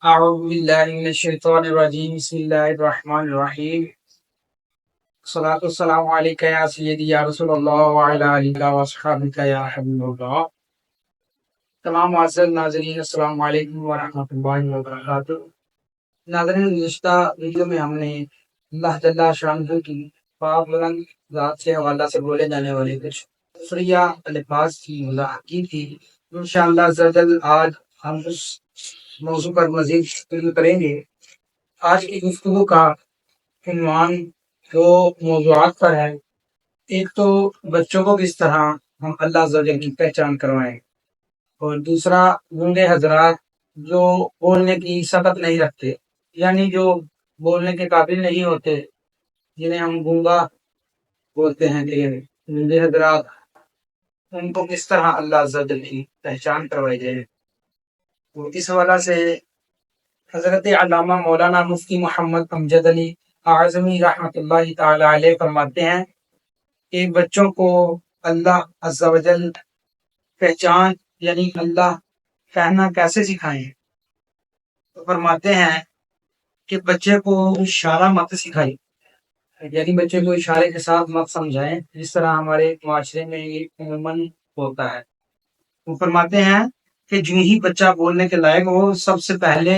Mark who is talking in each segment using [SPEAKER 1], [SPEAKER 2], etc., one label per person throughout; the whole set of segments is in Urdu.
[SPEAKER 1] أعوذ بالله من الشيطان الرجيم بسم الله الرحمن الرحيم الصلاة والسلام عليك يا سيدي يا رسول الله وعلى آلك وأصحابك يا حبيب الله. تمام معزز ناظرین السلام علیکم ورحمۃ اللہ وبرکاتہ. ناظرین گزشتہ ویڈیو میں ہم نے اللہ جل شانہ کی پاک بلند ذات سے حوالہ سے بولے جانے والے کچھ فریہ الفاظ کی وضاحت کی تھی. انشاءاللہ عز و جل آج ہم اس موضوع پر مزید گفتگو کریں گے. آج کی گفتگو کا عنوان دو موضوعات پر ہے. ایک تو بچوں کو کس طرح ہم اللہ عز و جل کی پہچان کروائیں، اور دوسرا گونگے حضرات جو بولنے کی سبق نہیں رکھتے، یعنی جو بولنے کے قابل نہیں ہوتے، جنہیں ہم گونگا بولتے ہیں کہ گونگے حضرات، ان کو کس طرح اللہ عز و جل کی پہچان کروائی جائے. تو اس حوالہ سے حضرت علامہ مولانا مفتی محمد امجد علی اعظمی رحمۃ اللہ تعالی علیہ فرماتے ہیں کہ بچوں کو اللہ عز و جل پہچان یعنی اللہ کہنا کیسے سکھائیں. تو فرماتے ہیں کہ بچے کو اشارہ مت سکھائیں، یعنی بچے کو اشارے کے ساتھ مت سمجھائیں، جس طرح ہمارے معاشرے میں یہ عموماً ہوتا ہے. وہ فرماتے ہیں کہ جو ہی بچہ بولنے کے لائق ہو، سب سے پہلے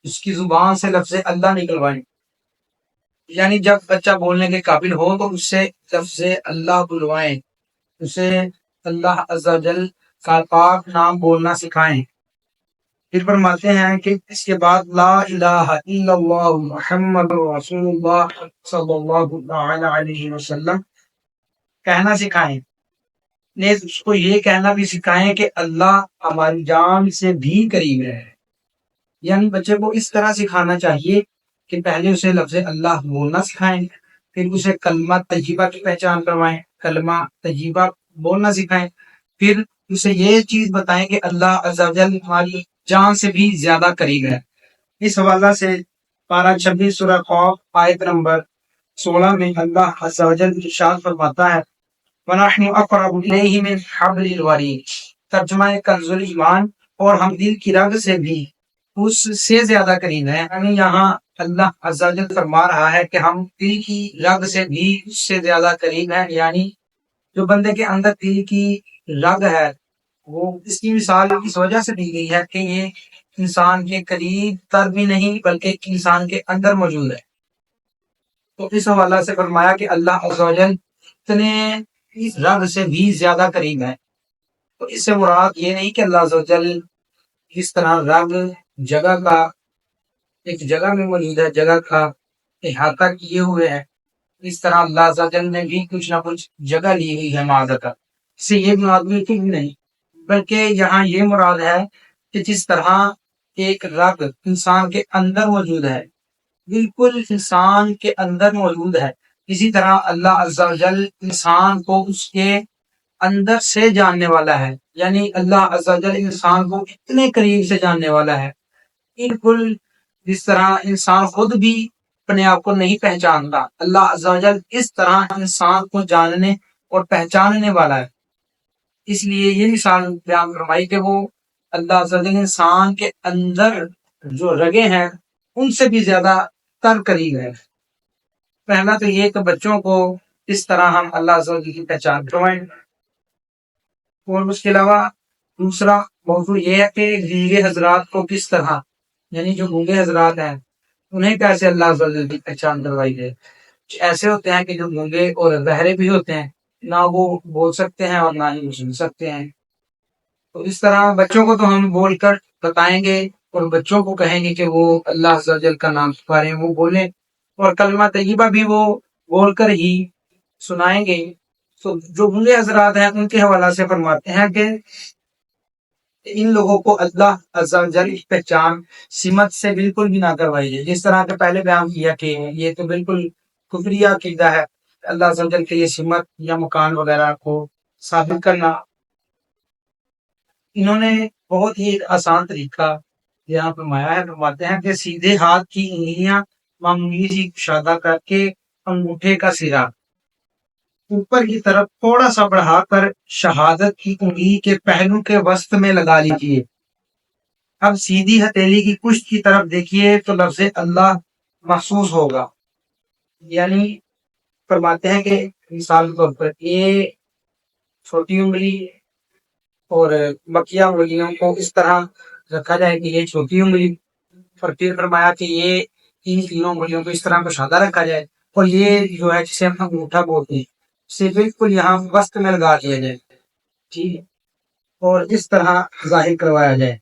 [SPEAKER 1] اس کی زبان سے لفظ اللہ نکلوائیں. یعنی جب بچہ بولنے کے قابل ہو تو اس سے لفظ اللہ بلوائیں، اسے اللہ عز و جل کا پاک نام بولنا سکھائیں. پھر فرماتے ہیں کہ اس کے بعد لا الہ الا اللہ محمد رسول اللہ صلی اللہ تعالی علیہ وسلم کہنا سکھائیں. نیز اس کو یہ کہنا بھی سکھائیں کہ اللہ ہماری جان سے بھی قریب ہے. یعنی بچے کو اس طرح سکھانا چاہیے کہ پہلے اسے لفظ اللہ بولنا سکھائیں، پھر اسے کلمہ طیبہ کی پہچان کروائیں، کلمہ طیبہ بولنا سکھائیں، پھر اسے یہ چیز بتائیں کہ اللہ عز و جل ہماری جان سے بھی زیادہ قریب ہے. اس حوالہ سے پارہ 26 سورہ خوف آیت نمبر 16 میں اللہ عز و جل ارشاد فرماتا ہے وَنَحْنُ أَقْرَبُ إِلَيْهِ مِنْ حَبْلِ الْوَرِيدِ. ترجمہ کنز ایمان، اور ہم دل کی رگ سے بھی اس سے زیادہ قریب ہیں. یعنی یہاں اللہ عز و جل فرما رہا ہے کہ ہم دل کی رگ سے بھی اس سے زیادہ قریب ہیں. یعنی جو بندے کے اندر دل کی رگ ہے، وہ اس کی مثال اس وجہ سے دی گئی ہے کہ یہ انسان کے قریب تر بھی نہیں بلکہ انسان کے اندر موجود ہے. تو اس حوالہ سے فرمایا کہ اللہ عز و جل اتنے اس رگ سے بھی زیادہ قریب ہے. تو اس سے مراد یہ نہیں کہ اللہ عز و جل اس طرح رگ جگہ کا ایک جگہ میں موجود ہے، جگہ کا احاطہ کیے ہوئے ہے، اس طرح اللہ عز و جل نے بھی کچھ نہ کچھ جگہ لی ہوئی ہے معاذ کا. اس سے یہ مراد بالکل بھی نہیں، بلکہ یہاں یہ مراد ہے کہ جس طرح ایک رگ انسان کے اندر موجود ہے، بالکل انسان کے اندر موجود ہے، اسی طرح اللہ عز و جل انسان کو اس کے اندر سے جاننے والا ہے. یعنی اللہ عز و جل انسان کو اتنے قریب سے جاننے والا ہے، بالکل جس طرح انسان خود بھی اپنے آپ کو نہیں پہچانتا، اللہ عز و جل اس طرح انسان کو جاننے اور پہچاننے والا ہے. اس لیے یہ مثال بیان فرمائی کہ وہ اللہ عز و جل انسان کے اندر جو رگیں ہیں ان سے بھی زیادہ تر قریب ہے. پہلا تو یہ کہ بچوں کو اس طرح ہم اللہ عز و جل کی پہچان کروائیں. اور اس کے علاوہ دوسرا موضوع یہ ہے کہ گونگے حضرات کو کس طرح، یعنی جو گونگے حضرات ہیں انہیں کیسے اللہ عز و جل کی پہچان کروائی جائے. ایسے ہوتے ہیں کہ جو گونگے اور بہرے بھی ہوتے ہیں، نہ وہ بول سکتے ہیں اور نہ ہی وہ سن سکتے ہیں. تو اس طرح بچوں کو تو ہم بول کر بتائیں گے اور بچوں کو کہیں گے کہ وہ اللہ عز و جل کا نام پکاریں، وہ بولیں، اور کلمہ طیبہ بھی وہ بول کر ہی سنائیں گے. تو جو گونگے حضرات ہیں ان کے حوالہ سے فرماتے ہیں کہ ان لوگوں کو اللہ عز و جل کی پہچان سمت سے بالکل بھی نہ کروائی جائے. جس طرح کہ پہلے بیان کیا کہ یہ تو بالکل کفریہ عقیدہ ہے اللہ عز و جل کے یہ سمت یا مکان وغیرہ کو ثابت کرنا. انہوں نے بہت ہی ایک آسان طریقہ یہاں فرمایا ہے. فرماتے ہیں کہ سیدھے ہاتھ کی انگلیاں معمولی سی کشادہ کر کے انگوٹھے کا سرا اوپر کی طرف تھوڑا سا بڑھا کر شہادت کی انگلی کے پہلو کے وسط میں لگا لیجیے. اب سیدھی ہتھیلی کی پشت کی طرف دیکھیے تو لفظ اللہ محسوس ہوگا، یعنی فرماتے ہیں کہ مثال کے طور پر یہ چھوٹی انگلی اور بقیہ انگلیوں کو اس طرح رکھا جائے کہ یہ چھوٹی انگلی، اور پھر فرمایا کہ یہ ان تینوں انگلیوں کو اس طرح کشادہ رکھا جائے، اور یہ جو ہے جسے ہم انگوٹھا بولتے ہیں اسے بالکل یہاں وسط میں لگا دیا جائے، ٹھیک ہے، اور اس طرح ظاہر کروایا جائے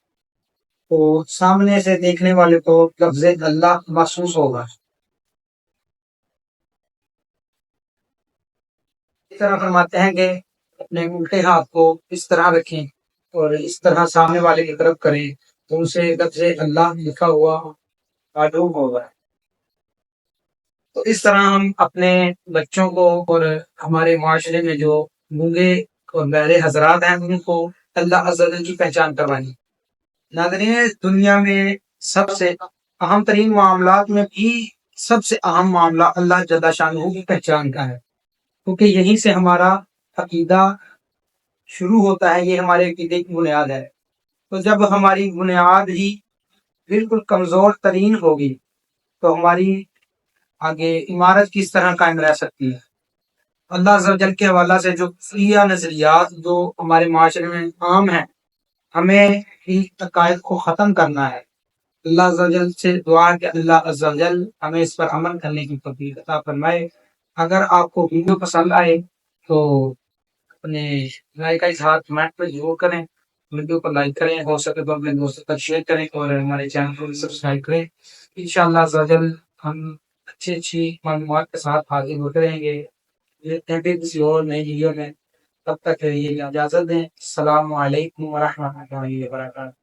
[SPEAKER 1] تو سامنے سے دیکھنے والے کو لفظ اللہ محسوس ہوگا۔ اس طرح فرماتے ہیں کہ اپنے الٹے ہاتھ کو اس طرح رکھیں اور اس طرح سامنے والے کی طرف کریں تو اسے لفظ اللہ لکھا ہوا معلوم ہوگا۔ تو اس طرح ہم اپنے بچوں کو اور ہمارے معاشرے میں جو گونگے اور بہرے حضرات ہیں ان کو اللہ عز و جل کی پہچان کروانی۔ ناظرین، دنیا میں سب سے اہم ترین معاملات میں بھی سب سے اہم معاملہ اللہ جل شانہ کی پہچان کا ہے، کیونکہ یہیں سے ہمارا عقیدہ شروع ہوتا ہے، یہ ہمارے عقیدے کی بنیاد ہے۔ تو جب ہماری بنیاد ہی بالکل کمزور ترین ہوگی تو ہماری آگے عمارت کس طرح قائم رہ سکتی ہے۔ اللہ عز و جل کے حوالہ سے جو خفیہ نظریات جو ہمارے معاشرے میں عام ہیں، ہمیں ان عقائد کو ختم کرنا ہے۔ اللہ عز و جل سے دعا کہ اللہ عز و جل ہمیں اس پر عمل کرنے کی توفیق عطا فرمائے۔ اگر آپ کو ویڈیو پسند آئے تو اپنے رائے کا اظہار کمنٹ میں ضرور کریں، ویڈیو کو لائک کریں، ہو سکے تو اپنے دوستوں تک شیئر کریں اور ہمارے چینل کو سبسکرائب کریں۔ انشاءاللہ عز و جل ہم اچھی معلومات کے ساتھ حاضر ہوتے رہیں گے کسی اور نئی ویڈیو میں۔ تب تک کے لیے اجازت دیں۔ السلام علیکم ورحمۃ اللہ وبرکاتہ۔